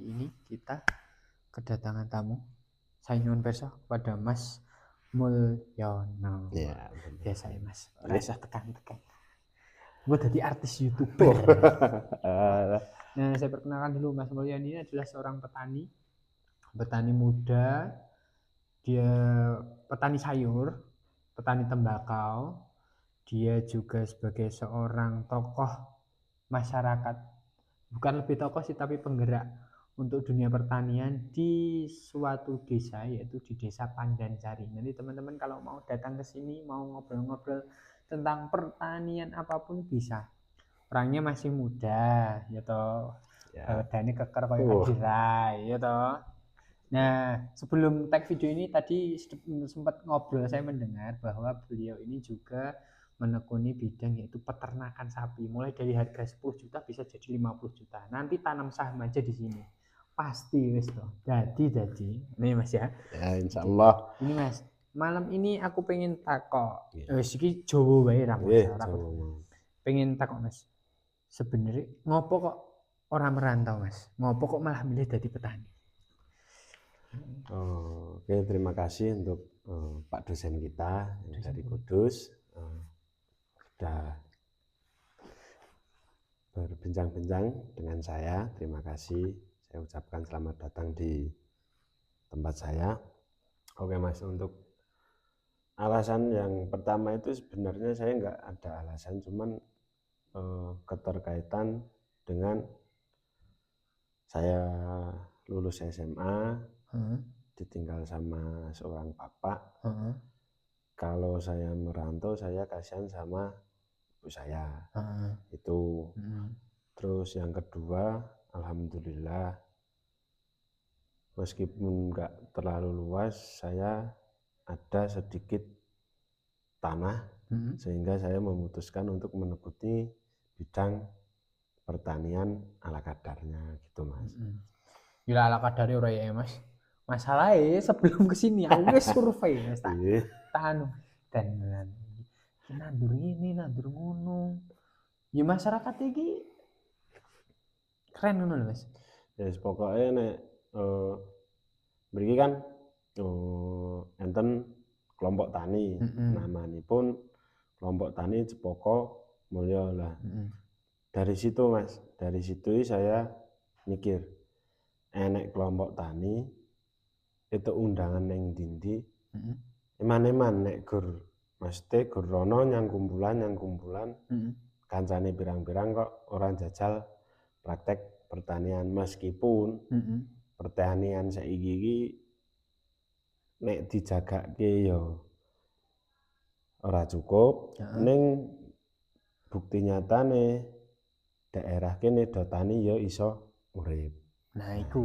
ini kita kedatangan tamu. Saya nyuwun pirsa kepada Mas Mulyono. Ya, Biasa ya Mas. Rasa tekan-tekan. Gue jadi artis YouTuber. Nah, saya perkenalkan dulu Mas Mulyono ini adalah seorang petani muda. Dia petani sayur, petani tembakau. Dia juga sebagai seorang tokoh masyarakat, bukan lebih tokoh sih tapi penggerak untuk dunia pertanian di suatu desa, yaitu di Desa Pandansari. Nanti teman-teman kalau mau datang ke sini, mau ngobrol-ngobrol tentang pertanian apapun bisa. Orangnya masih muda, ya toh. Badannya keker kayak adirai, ya toh. Nah, sebelum tag video ini tadi sempat ngobrol, saya mendengar bahwa beliau ini juga menekuni bidang yaitu peternakan sapi. Mulai dari harga 10 juta bisa jadi 50 juta. Nanti tanam saham aja di sini. Pasti wis toh. Jadi. Ini Mas ya. Ya, insyaallah. Ini Mas, malam ini aku pengen takok. Wis iki Jawa wae ra masalah. Pengen takok Mas. Sebenarnya ngopo kok orang merantau Mas? Ngopo kok malah milih jadi petani? Oke, terima kasih untuk Pak dosen kita yang dari Kudus. Sudah berbincang-bincang dengan saya. Terima kasih. Saya ucapkan selamat datang di tempat saya. Oke Mas, untuk alasan yang pertama itu sebenarnya saya nggak ada alasan, cuman keterkaitan dengan saya lulus SMA, ditinggal sama seorang bapak. Kalau saya merantau, saya kasihan sama ibu saya. Itu. Terus yang kedua, alhamdulillah, meskipun nggak terlalu luas, saya ada sedikit tanah, sehingga saya memutuskan untuk menekuni bidang pertanian ala kadarnya, gitu Mas. Gila ala kadarnya ora ya Mas. Masalahnya sebelum kesini aku wis survei Mas tak dan nandur ini nandur ngono. Ya masyarakat iki keren ngono lho Mas. Ya pokoknya nek mriki kan enten kelompok tani, namanipun kelompok tani Jepoko Mulyo lah. Dari situ Mas, dari situ saya mikir, enek kelompok tani itu undangan neng dindi, eman-eman nek gur mesti gur rono nyang kumpulan, kancane pirang-pirang kok orang jajal praktek pertanian, meskipun pertanian saiki iki nek dijagake ya ora cukup, ning bukti nyatane daerah kene do tani ya iso urip. Nah, iku.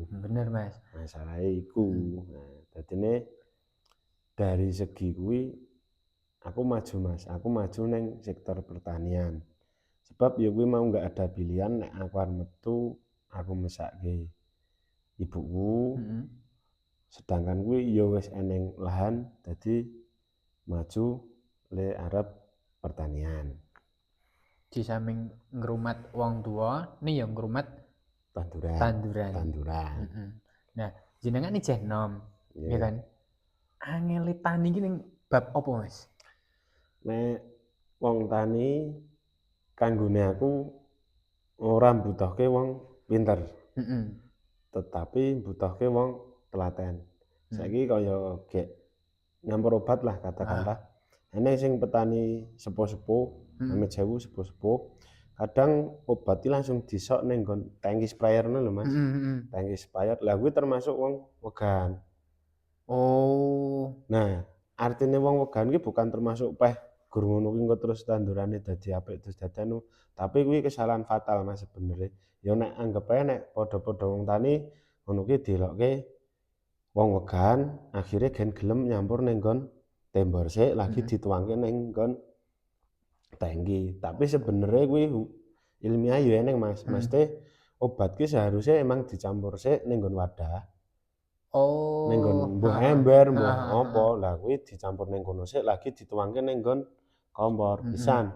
Bener Mas. Masalahe iku. Nah, dadine dari segi kuwi aku maju Mas, aku maju ning sektor pertanian. Sebab ya kuwi mau nggak ada pilihan nek aku arep metu aku mesake ibuku. Sedangkan kuwi ya wis eneng lahan, dadi maju le arep pertanian. Di samping ngrumat wong tua, nih ya ngrumat tanduran. Nah, jenengan iki jeh nom, ya kan? Angel tani iki ning bab apa Mas? Nek wong tani kanggone aku ora mbutuhke wong pinter. Tetapi mbutuhke wong telaten. Saiki kaya gek nyampur obat lah katakanlah. Enek sing petani sepuh-sepuh, amit sewu sepuh-sepuh, kadang obat iki langsung disok ning nggon tangki sprayer ngono lho Mas. Tangki sprayer. Lah kuwi termasuk wong wegan. Nah, artine wong wegan ki bukan termasuk peh gur ngono ki engko terus tandurane dadi apik terus dadi anu, tapi kuwi kesalahan fatal Mas sebenere. Ya nek anggap ae nek padha-padha wong tani ngono ki delokke wong wegan akhire gen gelem nyampur ning nggon tembor sik lagi dituangke ning nggon tangki. Tapi sebenere kuwi ilmiah ya eneng Mas. Mesti obat ki seharusnya emang dicampur sik ning nggon wadah. Ning nggon mbuh ember, mbuh apa, lah kuwi dicampur ning kono sik lagi dituangke ning nggon kompor pisan.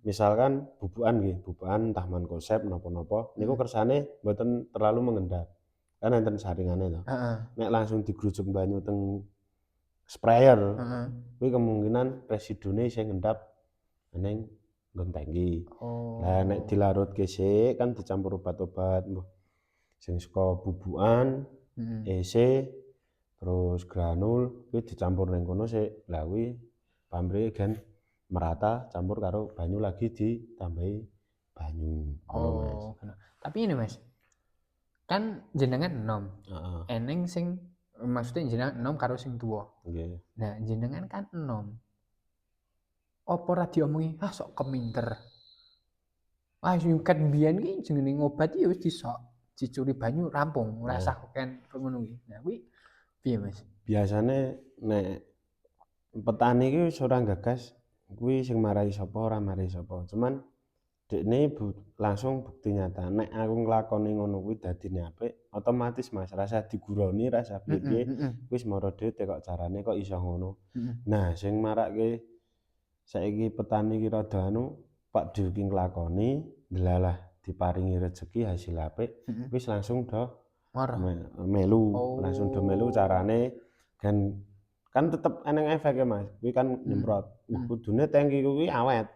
Misalkan bubukan nggih, bubukan entah man konsep napa-napa niku kersane mboten terlalu mengendap. Kan enten saringane to. Heeh. Nek langsung digrujuk banyu teng sprayer, Heeh. kuwi kemungkinan residune isih ngendap ning nggon tangki. Lah nek Oh. dilarutke sik kan dicampur obat-obat sing saka bubukan, EC, terus granul kuwi dicampur ning kono sik. Lah kuwi pamrih gen merata campur karo banyu lagi ditambahi banyu. Ngono, Mas. Oh, ngono. Tapi ini Mas, kan jenengan enom. Heeh. Eneng sing maksudnya jenengan enom karo sing tuwa. Nggih. Nah, jenengan kan enom. Apa ora diomongi, "Ah, sok keminter." Ah, sing ket mbiyen ki jenenge ngobat ya wis dicuri banyu rampung, ora usah koken ngono kuwi. Nah, kuwi piye, Mas? Biasane nek petani ki wis ora gagas kuwi sing marai sapa ora marai sapa. Cuman dekne langsung bukti nyata nek aku nglakoni ngono kuwi dadine apik, otomatis Mas rasa diguroni, rasa piye-piye wis mara dhewe kok carane kok iso ngono. Nah, sing marake saiki petani ki rada anu, Pak Dhewe ki nglakoni, delalah diparingi rezeki hasil apik, wis langsung do Marah. melu, Oh. langsung do melu carane kan tetep eneng efeke Mas, kuwi kan nyemprot. Kudune tangki kuwi awet.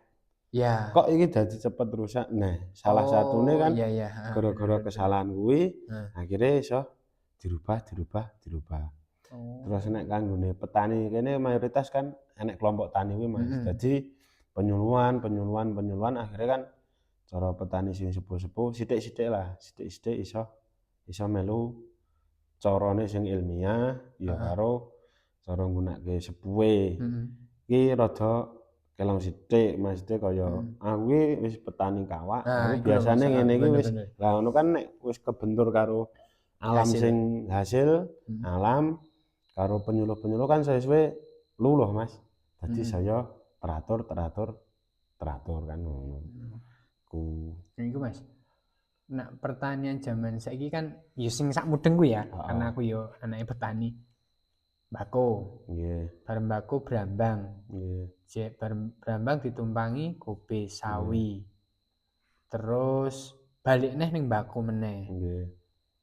Ya. Kok iki dadi cepet rusak? Nah, salah satune kan iya iya, heeh, gara-gara bener. kesalahan kuwi Heeh. akhire iso dirubah. Oh. Terus nek kanggone petani kene mayoritas kan enek kelompok tani kuwi Mas. Dadi penyuluhan akhirnya kan cara petani sing sepuh-sepuh sithik-sithik iso melu carane sing ilmiah ya karo cara nggunakake sepuhe. Iki rada kelong sithik maksudnya kaya aku ki wis petani kawak, Nah, aku iku lho Mas, biasane ngene iki bener wis bener. lah ngono kan nek wis kebentur karo alam Hasil. sing hasil alam karo penyuluh-penyuluh kan suwe-suwe luluh Mas. Dadi saya teratur kan ngono. Ku. Iku Mas. Nah, pertanian zaman saiki kan ya sing sak mudeng ku ya, karena aku yo anake petani. Mbako. Nggih. Bareng mbako brambang. Nggih. Jek bareng brambang ditumpangi kobe sawi. Terus balik neh ning mbako meneh. Nggih.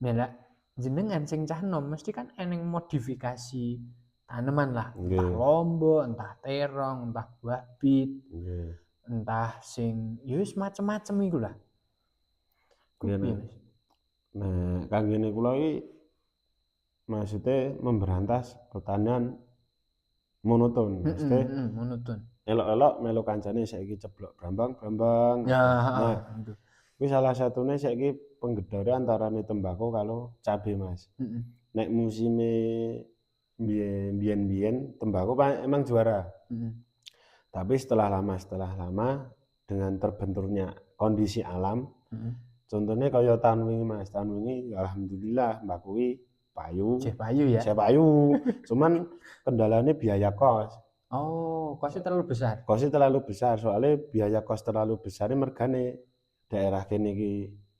Nah, lah jenengan sing cah enom mesti kan eneng modifikasi tanaman lah, entah Nggih. lombok, entah terong, entah buah bit, Nggih. entah sing ya wis macem-macem iku lah. Nggih, Kuwi Nek. Mas. Nah, kanggene kula iki maksudnya memberantas pertanian monoton. Maksudnya Monoton. elok-elok melu kancane saiki ceblok brambang. Ya, Nah, heeh. kuwi salah satune saiki penggedare antarane tembakau karo cabe, Mas. Nek musime biyen tembakau emang juara. Tapi setelah lama dengan terbenturnya kondisi alam, contohnya kaya tahun wingi Mas, tahun wingi alhamdulillah mbak kuwi payu. Cih payu ya. Saya payu. Cuman kendalanya biaya kos. Oh, kosnya terlalu besar. Kosnya terlalu besar, soalnya biaya kos terlalu besar mergane daerah kene iki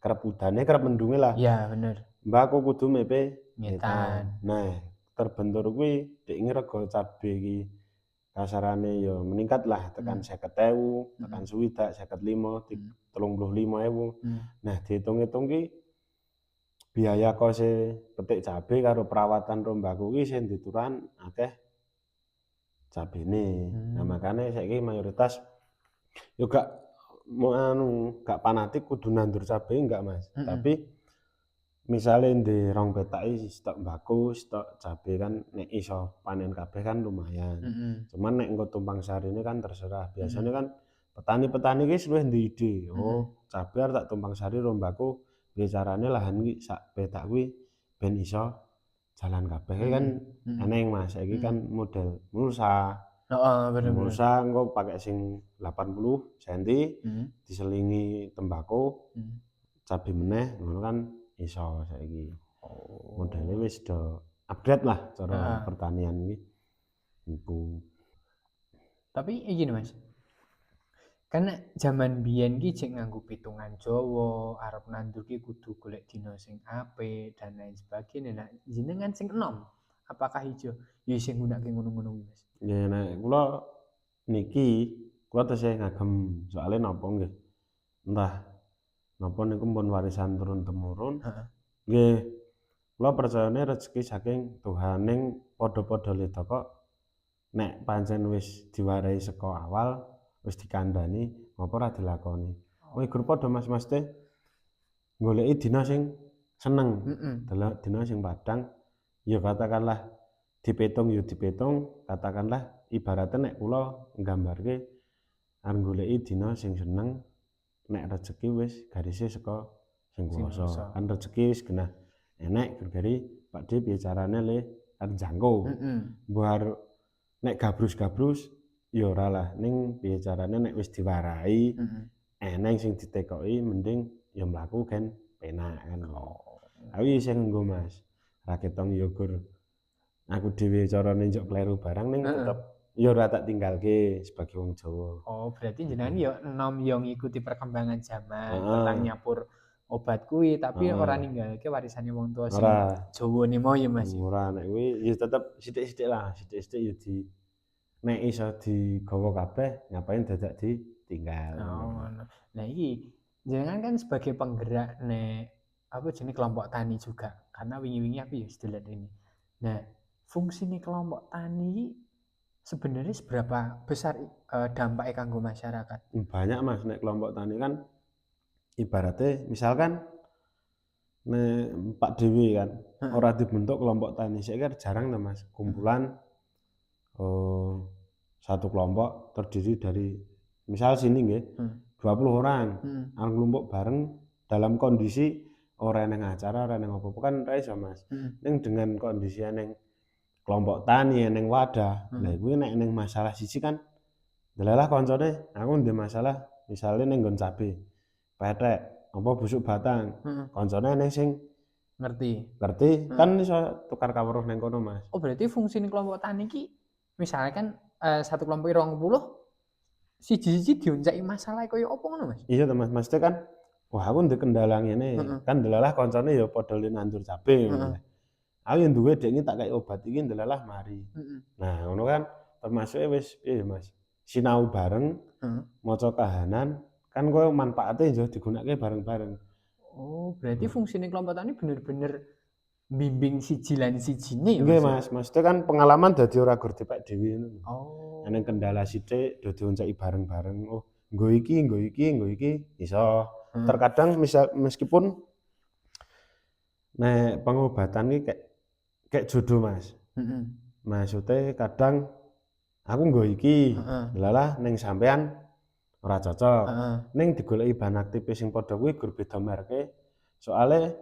kerep udane, kerep mendunge lah. Iya, bener. Mbak aku kudu mepe Ngetan. Nah, terbentur kuwi dek rego cabe iki kasarane ya meningkat lah tekan 50.000, tekan swidak 55, 35.000. Nah, dihitung-hitung ki biaya kose petik cabe karo perawatan rombaku ki sing dituran akeh cabene. Nah, makane saiki mayoritas yo gak fanatik kudu nandur cabe enggak, Mas. Tapi misale ndek rong petake stok mbako, stok cabe kan nek iso panen kabeh kan lumayan. Cuman nek engko tumpang sarine kan terserah. Biasanya kan petani-petani ki luwih duwe ide. Oh, cabe arep tak tumpang sari rombako, piye carane lahan iki sak petak kuwi ben iso jalan kabeh kan eneng Mas. Saiki kan model mulsa. Heeh, bener. Mulsa engko pakai sing 80 cm diselingi tembakau, cabe meneh ngono kan iso saiki. Modele wis do upgrade lah cara pertanian iki. Iku. Tapi gini Mas. Karena zaman biyen ki jek nganggo pitungan Jawa, arep nandur ki kudu golek dina sing apik dan lain sebagainya. Nah, jenengan sing enom, apakah ijo ya sing nggunakake ngono-ngono kuwi Mas? Ya nek kula niki kula tesih ngagem soalé napa nggih. Entah napa niku pun warisan turun temurun. Heeh. Nggih, kula percayane rezeki saking Tuhaning padha-padha leda kok nek pancen wis diwarai saka awal, wis dikandhani, ngapa ora dilakoni. Kowe gur padha Mas teh goleki dina sing seneng, dina sing padhang, ya katakanlah dipetung, katakanlah ibaratnya nek kula nggambarke arep goleki dina sing seneng, nek rezeki wis garise saka sing kuwasa. Kan rezeki wis genah enek geri Pakde piye carane le arep njangkau. Mbok arep nek gabrus-gabrus ya ora lah, ning piye carane nek wis diwarai, eneng sing ditekoki mending ya mlaku kan penak kan. Aku isih nggo Mas. Ra ketong ya gur aku dhewe carane njok kleru barang ning tetep ya ora tak tinggalke sebagai wong Jawa. Oh, berarti jenengan yo enom yo ngikuti perkembangan zaman, tentang nyapur obat kuwi, tapi ora ninggalke warisane wong tua sing Jawane mau ya Mas. Ora nek kuwi ya tetep sithik-sithik lah, sithik-sithik ya nek iso digawa kabeh ngapain dadak ditinggal. Oh, ngono. Nah iki jenengan kan sebagai penggerak nek apa jenis kelompok tani juga, karena wingi-wingi aku ya sedelat ini. Nah, fungsi kelompok tani iki sebenarnya seberapa besar dampaknya kanggo masyarakat? Banyak Mas, nek kelompok tani kan ibaratnya misalkan nek Pak Dewi kan ora dibentuk kelompok tani, saya kira jarang lah Mas, kumpulan satu kelompok terdiri dari misal sini nggih 20 orang arep nglumpuk bareng dalam kondisi ora nang acara, ora nang apa-apa kan ra iso Mas. Ning dengan kondisi nang kelompok tani nang wadah. Lah kuwi nek ning masalah siji kan delalah koncone aku ndek masalah misale ning nggon cabe. Pethek apa busuk batang. Koncone ning sing ngerti kan iso tukar kawruh ning kono Mas. Oh, berarti fungsi kelompok tani ki misalnya kan satu kelompok 20 siji-siji dioncaki masalah kaya apa ngono Mas? Iya to Mas, maksudnya kan wah aku ndek kendala ngene. Kan delalah koncone ya padha nandur cabe ngono. Aku yang duwe dek iki tak kei obat iki ndelalah mari. Nah, ngono kan termasuk wis piye Mas? Sinau bareng, maca kahanan, kan koyo manfaate yo digunakake bareng-bareng. Oh, berarti fungsi kelompok tani bener-bener bimbing siji lan sijine ya Nggih Mas, maksudnya kan pengalaman dadi ora gur dipek dhewe ngono. Oh. Ana kendala sithik do dioncaki bareng-bareng. Oh, nggo iki iso. Terkadang meskipun nek pengobatan iki kayak jodoh Mas. Maksudnya kadang aku nggo iki, delalah ning sampean ora cocok. Ning digoleki bahan aktif sing padha kuwi gur beda mereke. Soale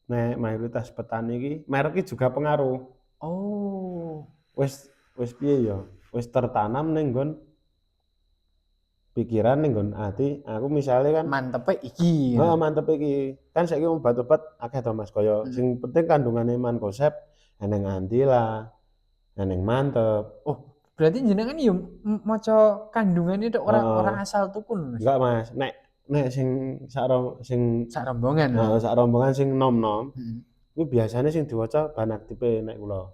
nek mayoritas petani iki merek juga pengaruh. Oh. Wis piye ya? Wis tertanam ning nggon pikiran ning nggon ati. Aku misale kan mantepe iki. Heeh, mantepe iki. Kan saiki obat-obat akeh to Mas, kaya sing penting kandungane mankosep, eneng anti lah, eneng mantep. Oh, berarti jenengan yo maca kandungane tok ora asal tukun Mas. Enggak Mas, nek sing sak rombongan. Heeh, sak rombongan sing nom-nom. Kuwi biasane sing diwaca bahan aktife nek kula.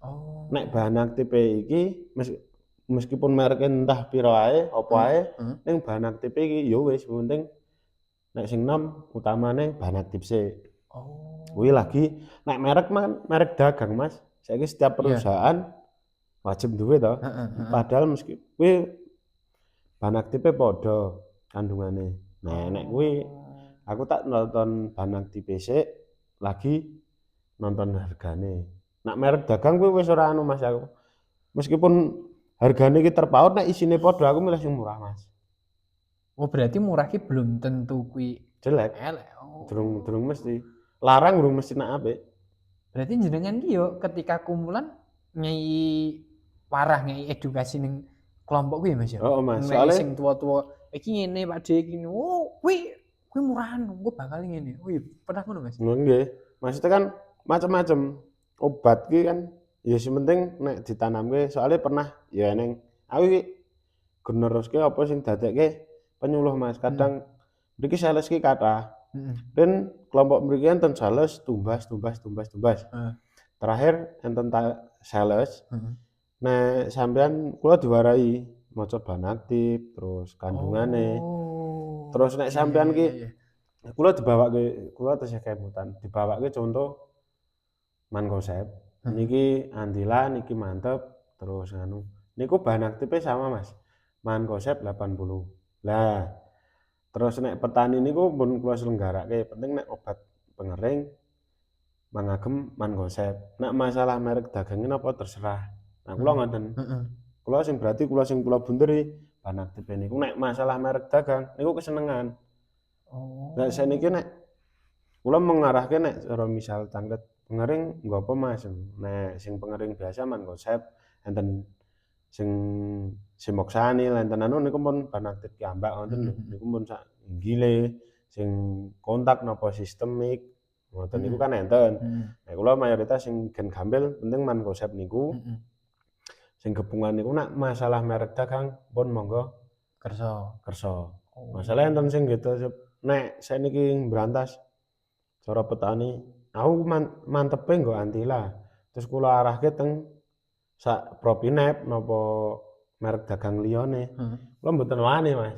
Oh. Nek bahan aktife iki meskipun mereknya entah piro ae, apa ae, ning bahan aktife iki ya wis penting nek sing nom utamane bahan aktif sik. Oh. Kuwi lagi nek merek merek dagang Mas. Saiki setiap perusahaan wajib duwe to. Padahal meski kuwi bahan aktife padha kandungane. Nah, nek kuwi aku tak nonton bahan aktife sik lagi nonton hargane. Nek merek dagang kuwi wis ora anu Mas aku. Meskipun hargane iki terpaut nek isine padha aku milih sing murah Mas. Oh, berarti murah ki belum tentu kuwi jelek. Elek. Oh. Durung mesti. Larang durung mesti nek apik. Berarti jenengan ki yo ketika kumpulan ngei parah ngei edukasi ning kelompok kuwi Mas ya. Heeh Mas, soalnya sing tua-tua iki ngene Pak Dik iki. Oh, kuwi murahan, gua bakal ngene. Wih, pernah ngono Mas? Nggih. Maksudnya kan macam-macam. Obat ki kan ya sing penting nek ditanamke soalnya pernah ya ning aku iki generoske apa sing dadekke penyuluh Mas. Kadang mriki sales ki kathah. Dan kelompok mriki enten sales tumbas. Terakhir enten sales. Nek sampean kula diwarai maca bahan aktif, terus kandungane. Oh. Terus nek Iya, sampean iya, ki iya. kula tesih kemutan, dibawake contoh Mancozeb. Heeh. Niki Andila, niki mantep, terus nganu. Niku bahan aktifnya sama Mas. Mancozeb 80. Lah, terus nek petani niku pun kula selenggarake, penting nek obat pengering mangagem Mancozeb. Nek masalah merek dagangnya napa terserah. Nah, kula Heeh. ngoten. Heeh. Kula sing kula bunderi bahan aktif niku nek masalah merek dagang niku kesenengan. Lah saniki Oh. nek kula mengarahke nek cara misal cangket pengering nggo apa Mas? Nek sing pengering biasa Mancozeb, enten sing Simoxanil, enten anu niku pun bahan aktif piyambak ngoten Mhm, lho. mhm. Niku pun sak inggile, sing kontak napa sistemik, ngoten niku Mhm. kan enten. Mhm. Nek kula mayoritas sing gen gampil penting Mancozeb niku. Mhm. Sing gepungan niku nek masalah merek dagang pun monggo Kersa. kersa. Masalah enten Oh. sing gitu nek saniki mbrantas cara petani, aku mantepe nggo Antila. Terus kula arahke teng sak Propinep napa merek dagang liyane. Heeh. Kula mboten wani, Mas.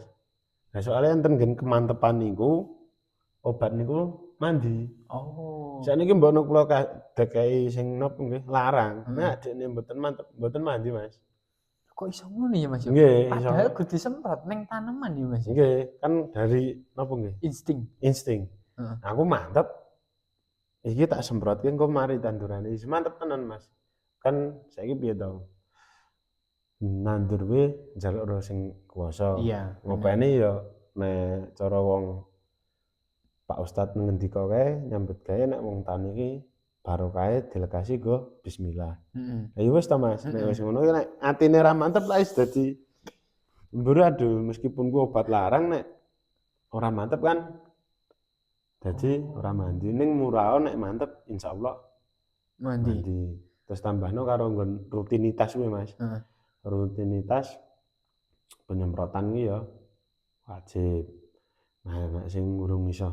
Lah soalnya enten nggen kemantepan niku obat niku mandi. Oh. Sakniki mbokno kula dekehi sing napa nggih larang. Heeh. Nek dekne mboten mantep, mboten mandi, Mas. Kok iso ngono ya, Mas, yo? Nggih, iso. Padahal kudu disemprot ning tanaman ya, Mas, ya? Nggih, kan dari napa nggih, Insting. insting. Heeh. Aku mantep, iki tak semprotke engko mari tandurane wis mantep tenan, Mas. Kan saiki piye to, nandur kuwi njaluk ro sing kuwasa. Iya, bener. Ngopeni ya nek cara wong Pak Ustad ngendika kae nyambut gawe nek wong tani iki barokahe delegasi nggo bismillah. Mhm. Lah ya wis to, Mas, nek Mhm. wis ngono ki nek atine ra mantep lah wis dadi amburadul meskipun ku obat larang nek ora mantep kan dadi ora mandi ning murah nek mantep insyaallah Mandi. mandi. Terus tambahno karo nggon rutinitas kuwi, Mas. Heeh. Rutinitas penyemprotan kuwi ya wajib. Nah, nek sing urung iso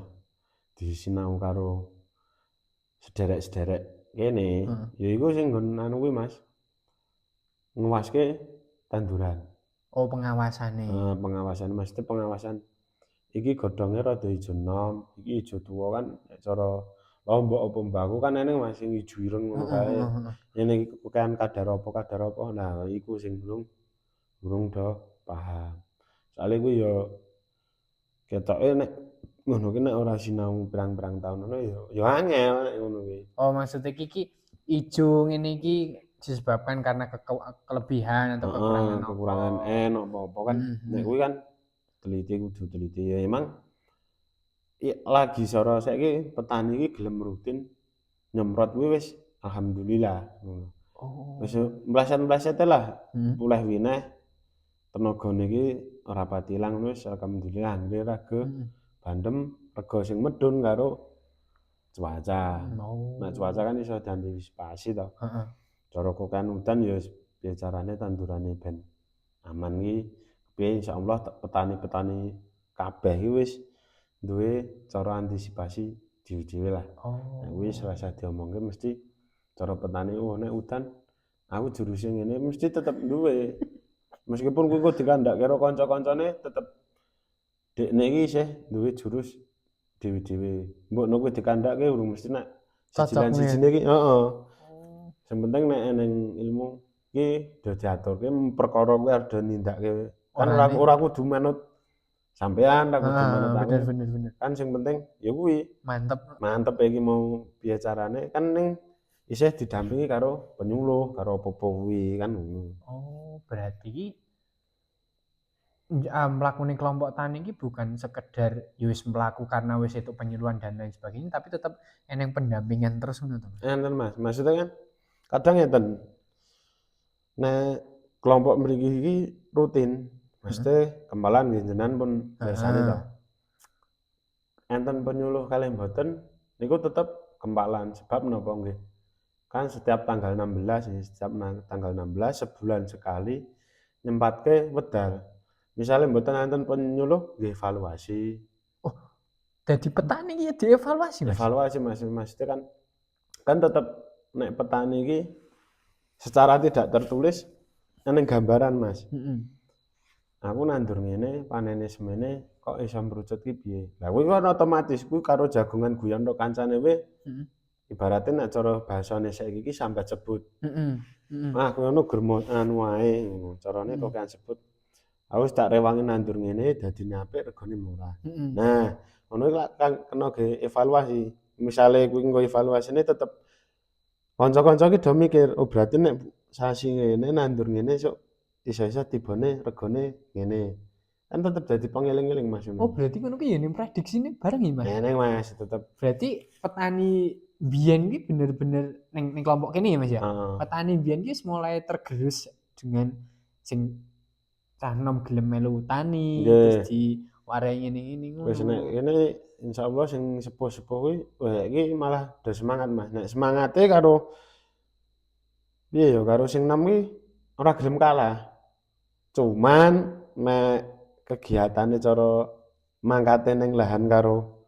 disinau karo sederek-sederek kene, Heeh. ya iku sing nggon anu kuwi, Mas, nguwaske tanduran. Oh, pengawasane. Pengawasan, mesti pengawasan iki godhonge rada ijo enom, iki ijo tuwa kan nek cara lombok apa mbako kan eneng Mas sing ijo ireng ngono Heeh, kae. heeh, heeh. Ngene iki kepekan kadar apa, nah iku sing durung do paham. Soale kuwi ya ketoke nek ngono ki nek ora sinau pirang-pirang taun ngono ya angel nek ngono kuwi. Oh, maksudnya iki ijo ngene iki disebabkan karena kelebihan atau Heeh, kekurangan apa? kekurangan apa-apa kan Mhm, nek mhm. kuwi kan teliti kudu teliti ya emang lagi cara saiki petani iki gelem rutin nyemprot kuwi wis alhamdulillah ngono. Wis Oh. mleset-mlesete lah Mhm. pulih wineh tenagane iki ora pati ilang wis alhamdulillah anggere rega Mhm. bandem rega sing medhun karo cuaca. Nek cuaca Oh. kan iso diantisipasi to. Heeh. Cara kokan udan ya piye carane tandurane ben aman iki piye insyaallah petani-petani kabeh iki wis duwe cara antisipasi dhewe-dhewe lah. Nek kuwi Oh. selesai diomongke mesti cara petani oh nek udan aku juruse ngene mesti tetep duwe. Meskipun kuwi engko dikandhake karo kanca-kancane tetep dekne iki isih duwe jurus dhewe-dhewe. Mbokno kuwi dikandhake urung mesti nek siji Cocok lan nih. sijine iki heeh. Oh. Sing penting nek eneng ilmu iki do diaturke perkara kuwi arep nindakake. Kan Orane. ora kudu manut sampean, ora kudu manut Heeh, aku. bener, bener, bener. Kan sing penting ya kuwi Mantep. mantep iki mau piye carane kan ning isih didampingi karo penyuluh, karo apa-apa kuwi kan ngono. Oh, berarti mlakune kelompok tani iki bukan sekedar ya wis mlaku karena wis itu penyuluhan dan lain sebagainya, tapi tetap eneng pendampingan terus ngono to, Mas? Enten Mas, maksudnya kan kadang ngeten, nek kelompok mriki iki rutin, Heeh. mesti kempalan nggih jenengan pun mirsani Heeh. to. Enten penyuluh kalih mboten niku tetep kempalan sebab napa nggih. Kan setiap tanggal 16 ya, setiap tanggal 16 sebulan sekali nyempatke wedal. Misale mboten enten penyuluh nggih evaluasi. Oh, dadi petani iki ya dievaluasi, Mas? Evaluasi Mas, maksudnya kan tetep nek petani iki secara tidak tertulis eneng gambaran Mas. Mhm. aku nandur ngene, panene semene kok iso mbrucut ki piye. Lah kuwi kan otomatis kuwi karo jagongan guyon karo kancane kowe Heeh. ibaratnya nek cara basane saiki iki sambat sebut. Heeh. Heeh. Ah kowe ngono gur anu wae ngono. Carane Heeh. kokean sebut. Aku wis tak rewangi nandur ngene dadine apik regane murah. Heeh. Nah, ngono iki lak kan kena ge evaluasi. Misale kuwi engko evaluasine tetep kanca-kanca ki do mikir, oh berarti nek sasi ngene nandur ngene sok iso-iso tibane regane ngene. Kan tetep dadi pengeling-eling Mas Oh, ngono. berarti ngono ki ya ning prediksine bareng ya, Mas? Ngene Mas tetep Berarti petani biyen ki bener-bener ning kelompok kene ya, Mas ya? heeh. Petani biyen ki wis mulai tergerus dengan sing cah enom gelem melu tani, terus Nggih. diwarai ngene-ngene Wis ngono. nek kene insyaallah sing sepuh-sepuh kuwi wah iki malah do semangat Mas. Nek semangate karo piye ya karo sing enom ki ora gelem kalah. Cuman nek kegiatane cara mangkate ning lahan karo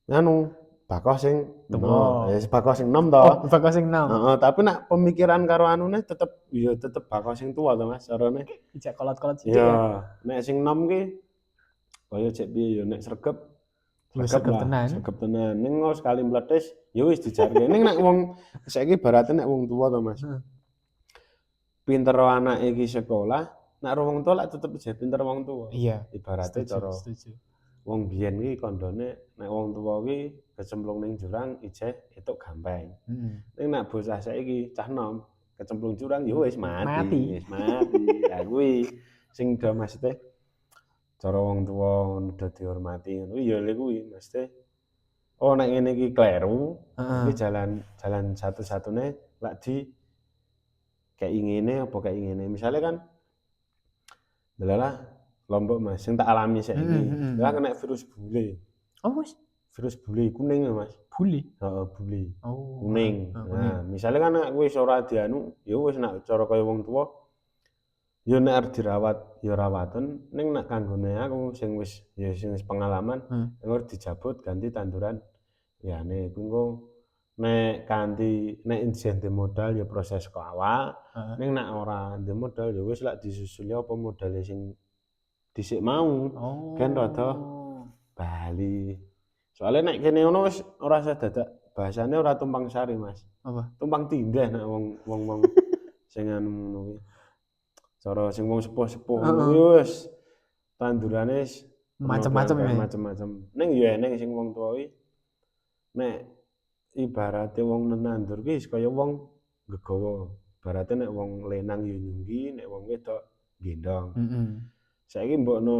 nganu bakoh sing Tuwa. ya bakoh sing enom to. Oh, bakal sing enom. Heeh, tapi nek pemikiran karo anune tetep ya tetep bakoh sing tuwa to Mas carane. Ijak kolot-kolot sithik Iya, ya. nek sing enom ki kaya cek piye ya nek sregep Wis sregep segep lah, tenan. sregep tenan. Ning sekali meletis ya wis dijarke. Ning nek wong saiki ibarate nek wong tuwa to Mas. Heeh. Pinter anake iki sekolah, nek ora wong tuwa lak tetep isih pinter wong tuwa. Iya, Ibarate setuju, cara setuju. wong biyen ki kandhane nek wong tuwa ki kecemplung ning jurang ijeh entuk gampang. Heeh. Ning nek bocah saiki cah enom kecemplung jurang ya wis Mati. wis mati. Lah kuwi sing do maksude cara wong tuwa ngono do dihormati ngono ya lha kuwi maksude oh nek ngene iki kleru Heeh. iki jalan satu-satune lak di kayak ngene apa kayak ngene. Misale kan delalah lombok Mas sing tak alami saiki. Heeh. Lah kena virus bule. Oh, wis Virus bule kuning ya Mas. bule. Heeh, bule. Oh, Kuning. kuning. Nah, misale kan nek wis ora dianu, ya wis nek cara kaya wong tuwa ya nek arep dirawat ya rawaten, ning nek kanggone aku sing wis pengalaman, engko dijabut ganti tanduran liyane. Kuwi engko nek ijen ndek modal ya proses kok awal, Heeh. ning nek ora ndek modal ya wis lak disusuli apa modale sing dhisik mau. Oh. Kan rada bali. Soale nek kene ngono wis ora usah dadak bahasane ora tumpang sari, Mas. Apa? Tumpang tindih nek wong-wong sing anu ngono kuwi. Cara sing wong sepuh-sepuh ngono kuwi wis tandurane wis Macem-macem ya. macem-macem. Ning ya eneng sing wong tuwa kuwi nek ibarate wong nenandur ki wis kaya wong nggawa. Ibarate nek wong lenang ya nyunggi, nek wong wedok gendong. Heeh. Saiki mbokno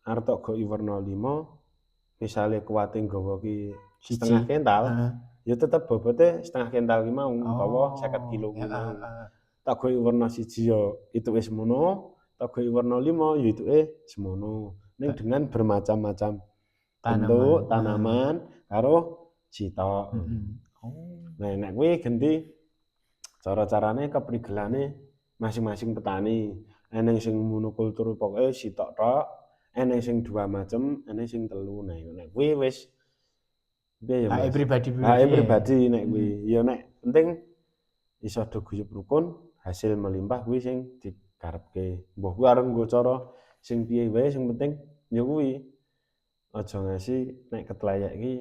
arep tok goki werna 5, misale kuwate nggawa ki setengah kental, Heeh. ya tetep bobote setengah kental ki mau, utawa Oh. 50 kilo ki Heeh, mau. heeh. Tak goki werna 1 ya ituke semono, tak goki werna 5 ya ituke semono. Ning dengan bermacam-macam bentuk tanaman karo sitok. Heeh. Oh. Nah, nek kuwi genti cara-carane keprigelane masing-masing petani. Eneng sing monokultur pokoke sitok tok, eneng sing 2 macem, eneng sing 3. Nah, nek kuwi wis piye ya Mas? Hake pribadi. Hake pribadi nek kuwi. Ya nek penting iso do guyub rukun, hasil melimpah kuwi sing dikarepke. Mbah kuwi arep nggo cara sing piye wae sing penting ya kuwi. Aja ngasih nek ketleyek iki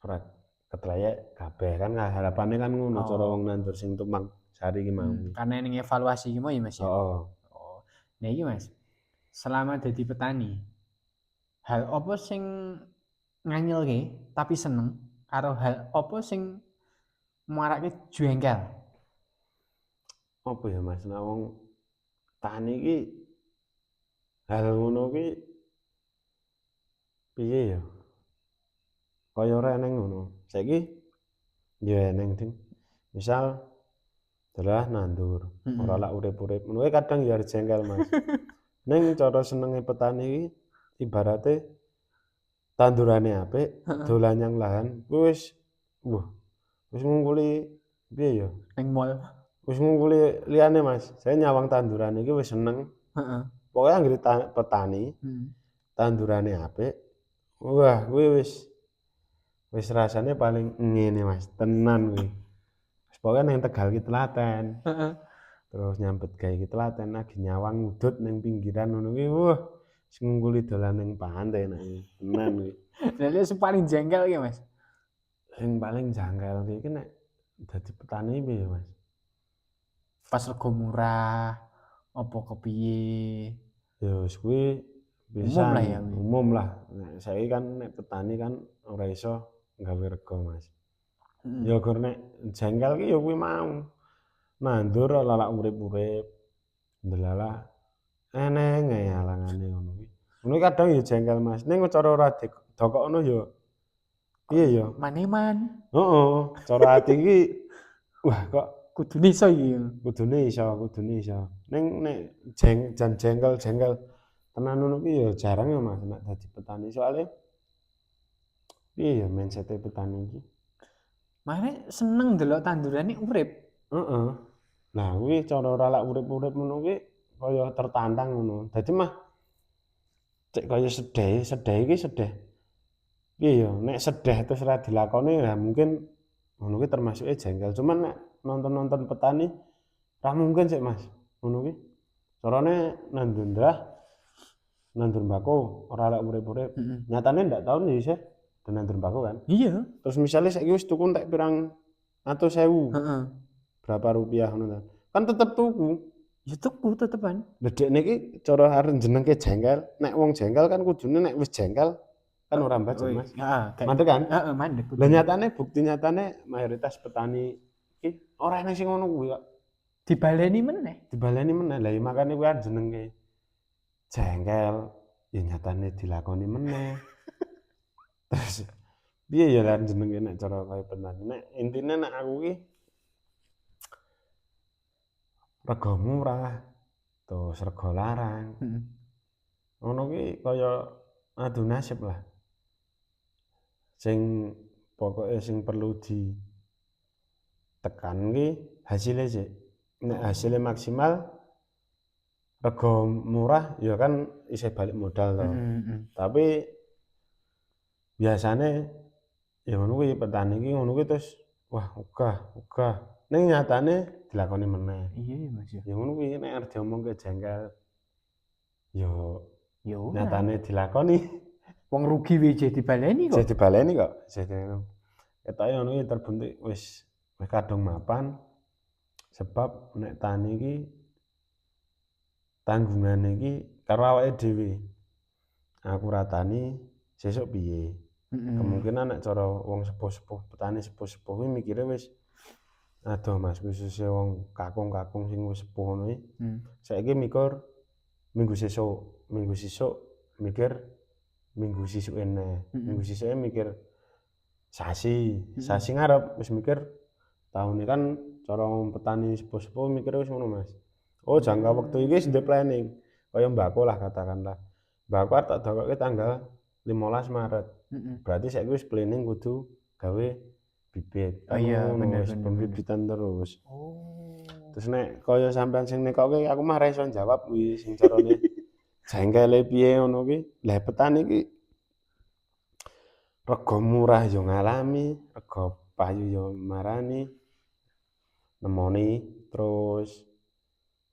ora ketleyek kabeh kan harapane kan ngono cara wong nandur sing tumpang sari ki mau. Karena ning evaluasi ki mau ya, Mas ya. Heeh. Oh. Nah iki Mas, selama dadi petani, hal apa sing nganyelke tapi seneng karo hal apa sing marake jengkel? Apa ya Mas, nek wong tani iki hal ngono ki piye ya? Kaya ora eneng ngono. Saiki ya eneng ding. Misal dalah nandur, ora lak urip-urip. Ngono kuwi kadang ya jengkel Mas. Ning cara senenge petani iki ibarate tandurane apik, dolan nyang lahan, kuwi wis wis ngungkuli piye ya? Ning mall. Wis ngungkuli liyane Mas. Saya nyawang tanduran iki wis seneng. Heeh. Pokoke anggere petani tandurane apik, wah kuwi wis rasane paling ngene Mas, tenan kuwi. Wis pokoke ning Tegal ki telaten. Heeh. Terus nyambet gawe iki telaten lagi nyawang ngudut ning pinggiran ngono kuwi. Wah, sing ngungkuli dolan ning pantai nek tenan kuwi. Jadi yang paling jengkel ya Mas. Sing paling janggal iki nek dadi petani piye, Mas? Pas rego murah, apa kepiye? Ya wis kuwi Umum lah pisan ya kuwi. umum lah. Nek saiki kan nek petani kan ora iso nggawe rego, Mas. Heeh. Ya gur nek jengkel ki ya kuwi mau. Nandur lalak urip-urip. Ndelalah eneng ae alangane ngono kuwi. Ngono kadang ya jengkel, Mas. Ning cara ora didokokno ya piye ya? Maneman, Heeh, cara ati iki wah kok kudune iso iki. kudune iso. Ning nek jengkel-jengkel tenan ngono ki ya jarang ya Mas nek dadi petani. Soale piye ya mindset-e petani iki? Makanya seneng ndelok tandurane urip. Heeh. Nah kuwi cara ora lak urip-urip ngono kuwi kaya tertantang ngono. Dadi mah cek kaya sedih iki sedih. Piye ya nek sedih terus ora dilakoni ya mungkin ngono kuwi termasuke jengkel. Cuman nek nonton-nonton petani ra mungkin sik Mas ngono kuwi. Carane nandur ndrah, nandur mbako ora lek urip-urip. Heeh. Nyatane ndak tau nih isih nandur mbako kan. Iya, Terus misalnya saiki wis tuku entek pirang atus ewu, heeh. berapa rupiah ngono kan. Kan tetep tuku. Ya tuku tetepan. Lah dekne iki cara arep jenengke jengkel, nek wong jengkel kan kudune nek wis jengkel kan ora mbajek Woi, Mas. heeh, Mandek kan? heeh, mandek Lah kudune. nyatane bukti nyatane mayoritas petani iki ora enek sing ngono kuwi kok. Dibaleni meneh. Dibaleni meneh. Lah ya makane kuwi jenenge jengkel, ya nyatane dilakoni meneh. Terus piye ya lan jenenge nek cara kaya petani. Nek intine nek aku ki rego murah, terus rego larang. Heeh. Ngono ki kaya adu nasib lah. Sing pokoke sing perlu ditekan ki hasilé sik. Nek hasilé maksimal rego murah ya kan isih balik modal to. Heeh. Tapi biasane ya ngono kuwi petani ki ngono kuwi terus wah ogah. Ning nyatane dilakoni meneh. Iya ya Mas ya. Ya ngono kuwi nek arep diomongke jengkel ya Ya ora. nyatane dilakoni. Wong rugi wae dibaleni Isih kok. dibaleni kok, isih ketoke ngono kuwi terbukti wis kadung mapan sebab nek tani iki tanggungane iki karo awake dhewe. Aku ra tani sesuk piye? Heeh. Kemungkinan nek cara wong sepuh-sepuh, petani sepuh-sepuh kuwi mikire wis adoh Mas, khususnya wong kakung-kakung sing wis sepuh ngono iki. Saiki mikir minggu sesuk mikir minggu sisuke neh. Minggu sisuke mikir sasi ngarep wis mikir taune kan cara wong petani sepuh-sepuh mikire wis ngono Mas. Oh jangka waktu iki wis ndek planning. Kaya mbako lah katakanlah. Mbako arep tak dokoke tanggal 15 Maret. Heeh. Berarti saiki wis planning kudu gawe bibit. Oh iya, Ngono, bener, wis bener, pembibitan terus. Oh. Terus nek kaya sampean sing nekoke aku mah ra iso jawab kuwi sing carane jengkele piye ngono kuwi. Lah petani iki rego murah yo ngalami, rego payu yo marani, nemoni terus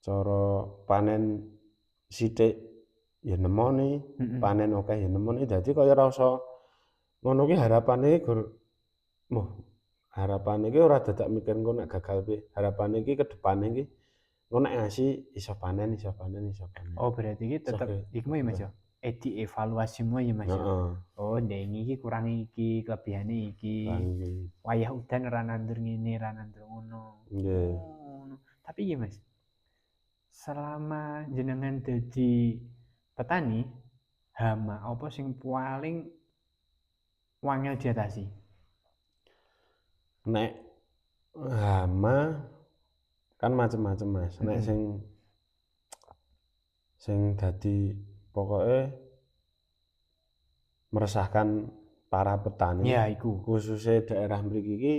cara panen sithik ya nemoni, Heeh. panen akeh ya nemoni. Dadi kaya ora usah ngono ki harapane gur harapane iki ora dadak mikir engko nek gagal piye. Harapane iki ke depane iki engko nek ngasih iso panen. Oh, berarti iki tetep Oke. iku ya Mas ya. Dievaluasimu ya Mas ya. Heeh. Oh, ndek iki kurang iki, kelebihane iki. Iki. Wayah udan ora nandur ngene, ora nandur ngono. Nggih. Oh, ngono. Tapi iya Mas, selama jenengan dadi petani, hama apa sing paling wangel diatasi? Nek hama kan macem-macem Mas. Nek sing dadi pokoke meresahkan para petani Ya, iku. khususnya daerah mriki iki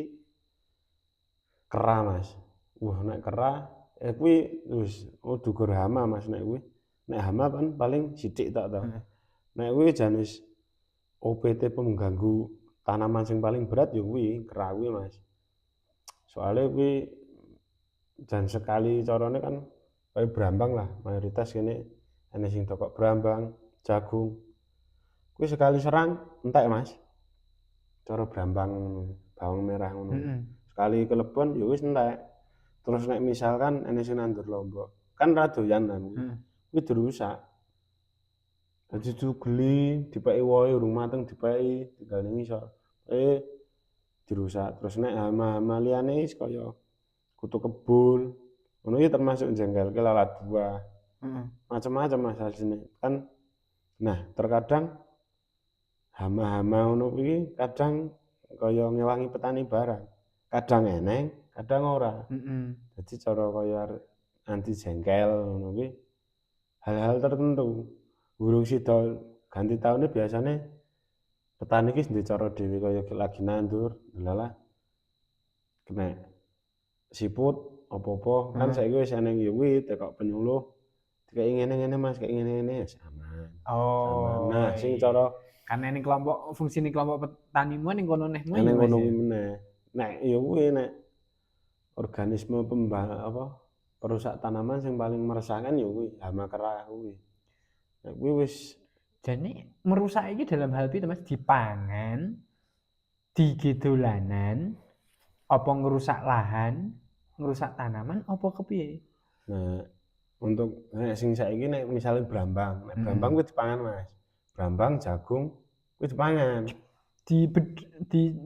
kera Mas. Wah nek kera kuwi wis kudu gur hama Mas nek kuwi. Nek hama kan paling sithik tok to. Nek kuwi jan wis OPT pengganggu tanaman sing paling berat ya kuwi kera kuwi Mas. Soale kuwi jan sekali carane kan kaya brambang lah mayoritas kene ana sing tokok brambang, jagung. Kuwi sekali serang entek Mas. Cara brambang bawang merah ngono. Sekali kelebon ya wis entek. Terus nek misalkan ana sing nandur lombok, kan ra doyan kan kuwi dirusak. Dadi digeli, dipeki wohe urung mateng dipeki, tinggal ning ngisor. Dirusak. Terus nek hama-hama liyane wis kaya kutu kebul, ngono iki termasuk njengkelke lalat buah. Macem-macem Mas asline. Kan nah terkadang hama-hama ngono kuwi kadang kaya ngewangi petani barang. Kadang eneng, kadang ora. Jadi cara kaya anti jengkel ngono kuwi hal-hal tertentu. Urung sida ganti taune biasane petani ki duwe cara dhewe kaya lagi nandur, delalah kena siput apa-apa kan saiki wis eneng ya kuwi tekok penyuluh dikeki ngene-ngene Mas, kaya ngene-ngene wis aman. Aman. Nah, sing cara karena ini kelompok fungsi ini kelompok petanimu ning kono neh eneng ngono kuwi meneh. Nek ya kuwi nek organisme perusak tanaman sing paling meresahkan ya kuwi hama kera kuwi. Nek kuwi wis jadi merusak iki dalam hal itu Mas dipangan, digidolanan, apa ngerusak lahan, ngerusak tanaman, apa kepiye? nah untuk sing saiki nek misale brambang, nek brambang kuwi dipangan Mas. Brambang, jagung kuwi dipangan.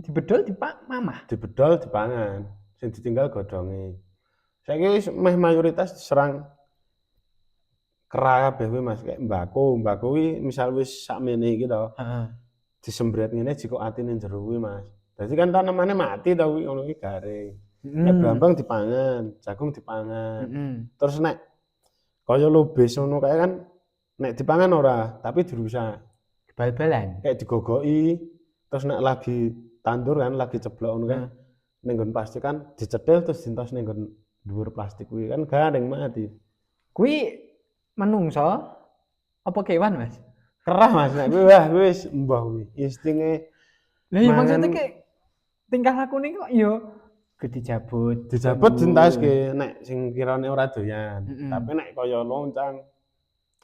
Dibedol mamah. Dibedol dipangan, sing ditinggal godhonge. Saiki wis meh mayoritas diserang kera kabeh kuwi Mas, kayak mbako. Mbako kuwi misal wis sakmene iki to. Disembret ngene jiko atine jero kuwi Mas. Dadi kan tanemane mati to kuwi ngono kuwi garing. Nek brambang dipangan, jagung dipangan. Terus nek kaya lobis ngono kae kan nek dipangan ora, tapi dirusak. Bal-balan. Kayak digogoki, terus nek lagi tandur kan, lagi ceblok ngono kae. Ning nggon plastik kan dicethil terus dientos ning nggon dhuwur plastik kuwi kan garing mati. Kuwi menungso apa kewan Mas? Kerah Mas, nek kuwi wah wis mbah kuwi. Instinge Lah iya maksudnya kayak tingkah lakune kok ya dijabut dentaske nek sing kirane ora doyan. Tapi nek kaya loncang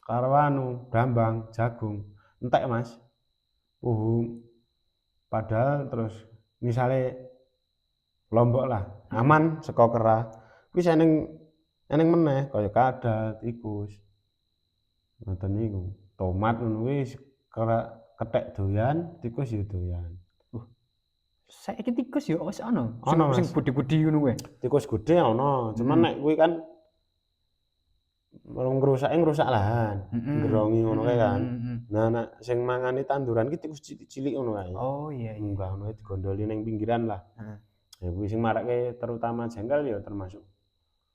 karo brambang, jagung, entek Mas. Padahal terus misale lombok lah, aman saka kerah. Kuwi eneng meneh kaya kadal, tikus. Ngoten niku. Tomat ngono kuwi kethek doyan, tikus ya doyan. Saiki tikus ya wis ana. Ana, Sing Mas. gede-gede ngono kuwi. Tikus gedhe ana, cuman nek kuwi kan ngrusak lahan, nggerongi ngono kae kan. Nah, nek sing mangani tanduran ki tikus cilik-cilik ngono kae. Oh iya iya. Munggah ngono digondoli ning pinggiran lah. Ya kuwi sing marake terutama jengkel ya termasuk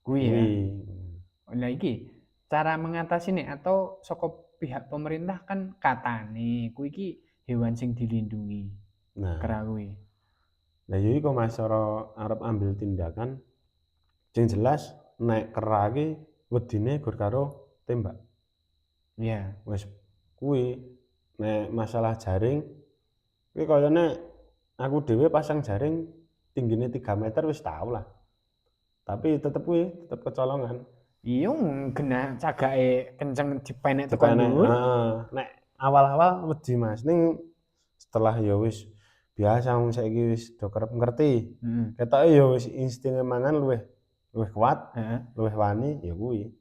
Kuwi ya. kuwi. Lah iki cara mengatasi nih atau saka pihak pemerintah kan katane kuwi iki hewan sing dilindungi. Nah, Kera kuwi. lah ya iku Mas cara arep ambil tindakan sing jelas nek kera ki wedine gur karo tembak. Iya. Wis kuwi nek masalah jaring kuwi kayane aku dhewe pasang jaring tinggine 3 meter wis tau lah. Tapi tetep kecolongan. Iya genah cagake kenceng dipenek tekan dhuwur. Nek awal-awal wedi Mas, ning setelah ya wis biasa wong saiki wis do kerep ngerti. Ketoke ya wis instinge mangan luwih kuat, luwih wani ya kuwi.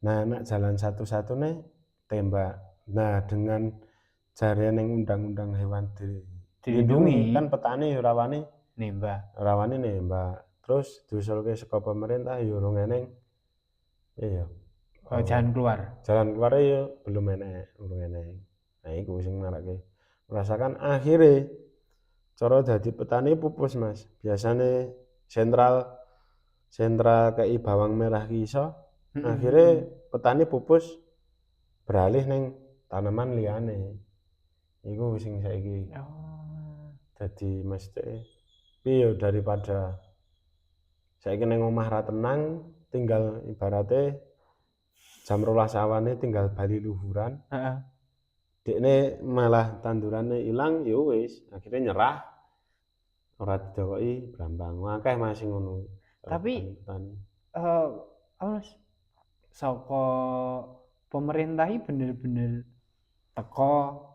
Nah, nek jalan satu-satune tembak. Nah, dengan jare ning undang-undang hewan dilindungi kan petani ora wani nembak. Terus diusulke saka pemerintah ya urung eneng. Iya. Jalan keluar. Jalan keluare ya belum enek, urung eneng. Nah, iku sing marake merasakan akhire cara dadi petani pupus Mas. Biasane sentral kei bawang merah ki iso, akhire petani pupus beralih ning tanaman liyane. Iku sing saiki dadi mesti piye daripada saiki ning omah ra tenang, tinggal ibarate jam 12 awane tinggal bali luhuran. Dekne malah tandurane ilang ya wis, akhirnya nyerah. Ora didokoki brambang. Akeh Mas sing ngono. Tapi apa Mas, saka pemerintah iki bener-bener teko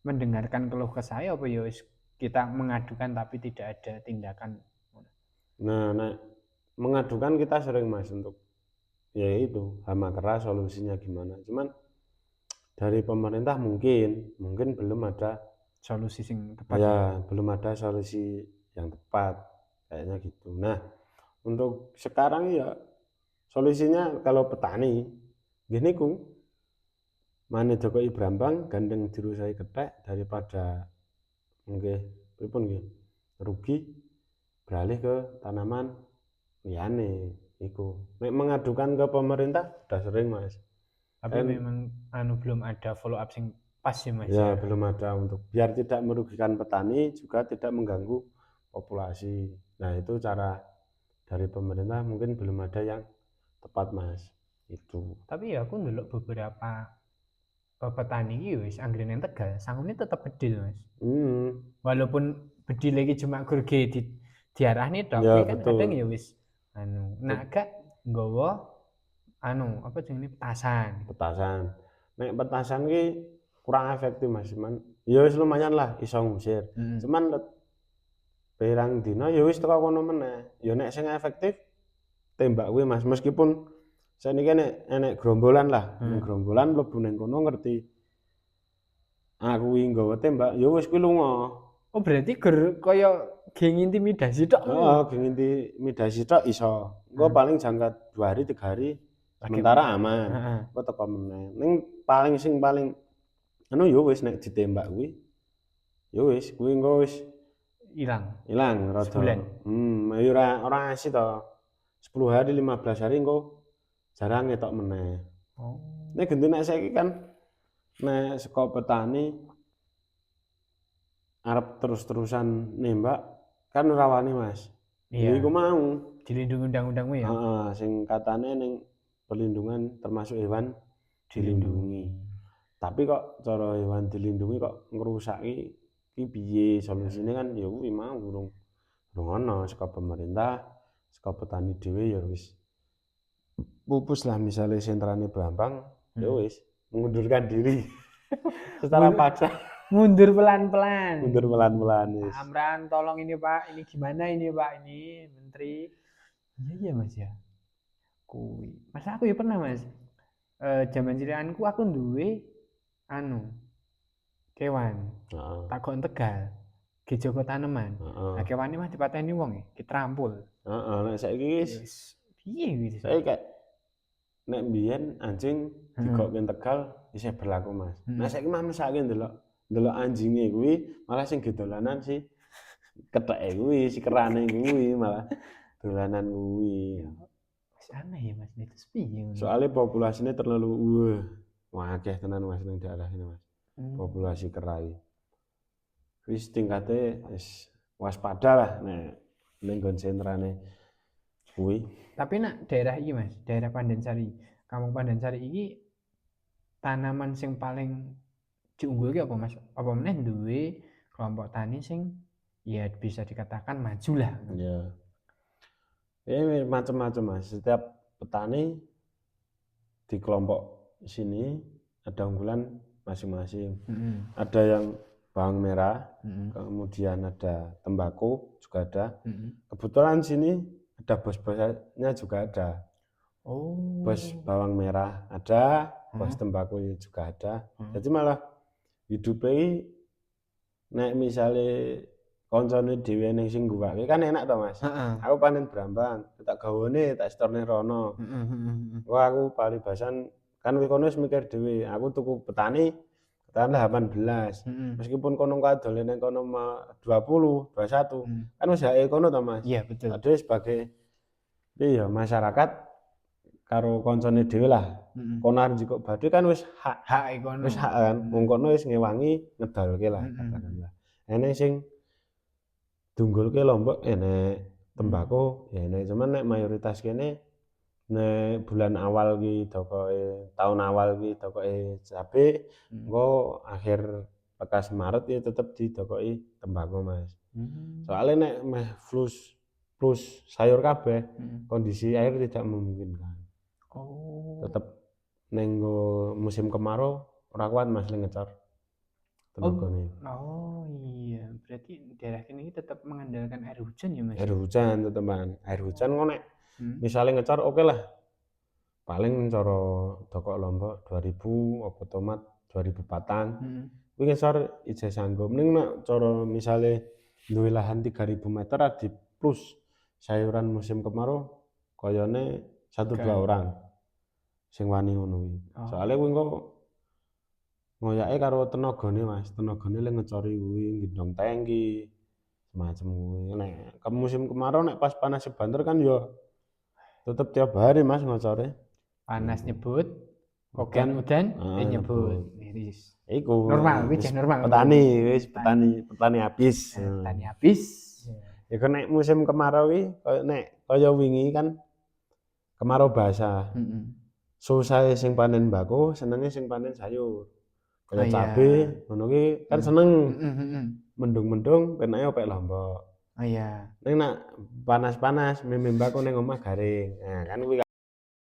mendengarkan keluh kesah apa ya wis kita mengadukan tapi tidak ada tindakan. Nah, mengadukan kita sering Mas untuk ya itu hama kera solusinya gimana. Cuman dari pemerintah mungkin belum ada Solusi sing tepat ya. ya belum ada solusi yang tepat kayaknya gitu. Nah, untuk sekarang ya solusinya kalau petani gini ku mane Jokowi Brambang gandeng dirusai kethek daripada nggih pripun nggih rugi beralih ke tanaman liyane iku. Nek mengadukan ke pemerintah udah sering Mas. Tapi Kan memang belum ada follow up sing pas ya Mas ya ya. belum ada untuk biar tidak merugikan petani juga tidak mengganggu populasi. Nah, itu cara dari pemerintah mungkin belum ada yang tepat Mas. Itu. Tapi ya aku ndelok beberapa petani iki wis anggere nang Tegal sangune tetep bedil Mas. Walaupun bedil iki cuma gurge diarahne tok, Ya kuwi kan kadang betul. ya wis nek gak nggawa apa jenenge petasan. Petasan. Nek petasan ki kurang efektif Mas, cuman ya wis lumayan lah iso ngusir. Heeh. Cuman pirang dina ya wis teko kono meneh. Ya nek sing efektif tembak kuwi Mas, meskipun saniki enek grombolan lah, ning grombolan mlebu ning kono ngerti aku kuwi nggawa tembak, ya wis kuwi lunga. Oh berarti kaya geng intimidasi tok ngono. Heeh, intimidasi tok iso. Engko paling jangka 2 hari 3 hari Lagi sementara aman. heeh, Engko teko meneh. Ning paling anu ya wis nek ditembak kuwi ya wis kuwi engko wis ilang ilang rada. sebulan. Ya ora asih to. 10 hari 15 hari engko jarang ngetok meneh. Oh. Nek gendine nek saiki kan nek saka petani arep terus-terusan nembak kan ora wani Mas. Ya Iya, iku mau. dilindungi undang-undangmu ya. Heeh, sing katane ning perlindungan termasuk hewan dilindungi. Tapi kok cara hewan dilindungi kok ngrusaki ki piye solusine kan ya kuwi mau urung ana saka pemerintah, saka petani dhewe ya wis pupus lah misalnya sentrane Bambang ya wis mengundurkan diri secara paksa Mundur pelan-pelan. mundur pelan-pelan Pak wis. Amran, tolong ini Pak, ini gimana ini Pak, ini Menteri. Iya iya Mas ya. Kuwi. Mas aku ya pernah Mas. Zaman cilikanku aku duwe kewan. Heeh. Tak kon Tegal. Gejogo tanaman. Heeh. Nah kewan ini mah dipateni wong ya, ditrampul. Heeh, nek saiki wis Wis piye gitu. saiki kayak nek mbiyen anjing digokke Tegal isih berlaku Mas. Nah saiki mah mesake ndelok anjinge kuwi malah sing gedolanan si ketheke kuwi, si kerane kuwi malah dolanan kuwi. Wis aneh ya Mas, itu piye ngono. Soalnya populasinya terlalu wah akeh tenan Mas ning daerah ini Mas. Populasi kera iki. Wis tingkate wis waspada lah nek ning nggon sentrane kuwi. Tapi nak daerah iki Mas, daerah Pandansari, Kampung Pandansari iki tanaman sing paling diunggulke apa Mas? Apa meneh duwe kelompok tani sing ya bisa dikatakan maju lah. Ya. Ini macam-macam Mas. Setiap petani di kelompok sini ada unggulan masing-masing. Ada yang bawang merah, kemudian ada tembakau juga ada. Kebetulan sini ada bos-bosnya juga ada. Oh. Bos bawang merah ada, bos tembakau juga ada. Jadi malah hidupnya ini nek misale koncone dhewe ning sing guwake kan enak to Mas. Aku panen Brambang, tak gawone tak setorne rono. Wah aku paribasan kan kono wis mikir dhewe, aku tuku petani katakanlah 18. Meskipun kono kadole ning kono 20, 21, kan wis hake kono to Mas. Iya betul. Ade sebagai ya masyarakat karo koncone dhewe lah. Kono arep njikuk badhe kan wis hak kono. wis hak kan. Wong kono wis ngewangi ngedolke lah katakanlah. Enek sing dunggulke lombok enek, tembakau ya enek. Cuman nek mayoritas kene nek bulan awal ki dokoke tahun awal ki dokoke cabe, engko akhir lekas Maret ya tetep didokoki tembakau Mas. Soale nek meh flus plus sayur kabeh, Mm. kondisi air tidak memungkinkan. Oh. Tetep ning musim kemarau ora kuat Mas le ngecor tenagane. Oh iya, berarti daerah ini tetap mengandalkan air hujan ya Mas? Air hujan tetepan. Air hujan kok nek Hmm. misale ngecor oke lah. Paling cara Dokok Lombok 2000 apa tomat 2000 batang. Hmm. Kuwi ngesor ijeh sanggup. Ning nek cara misale duwe lahan 3000 meter adi plus sayuran musim kemarau kayane 1-2 Kan. orang sing wani ngono kuwi. Oh. Soale kuwi engko ngoyake karo tenagane Mas. Tenagane le ngecori kuwi gendong tangki semacam kuwi. Nek ke musim kemarau nek pas panas banter kan ya tetep tiap hari Mas ngocore. Panas nyebut, Udan, udan nyebut. nyebut. Iris. Iku Normal, wis wis normal. petani habis. Petani habis. Iku nek musim kemarau kuwi kaya wingi kan kemarau basah. Heeh. Susahe sing panen mbako, senenge sing panen sayur. Kaya Oh, iya. cabe ngono kuwi kan seneng Heeh. mendung-mendung penake opek lombok. Oh iya. Ning nek panas-panas mbako ning omah garing. Nah, kan kuwi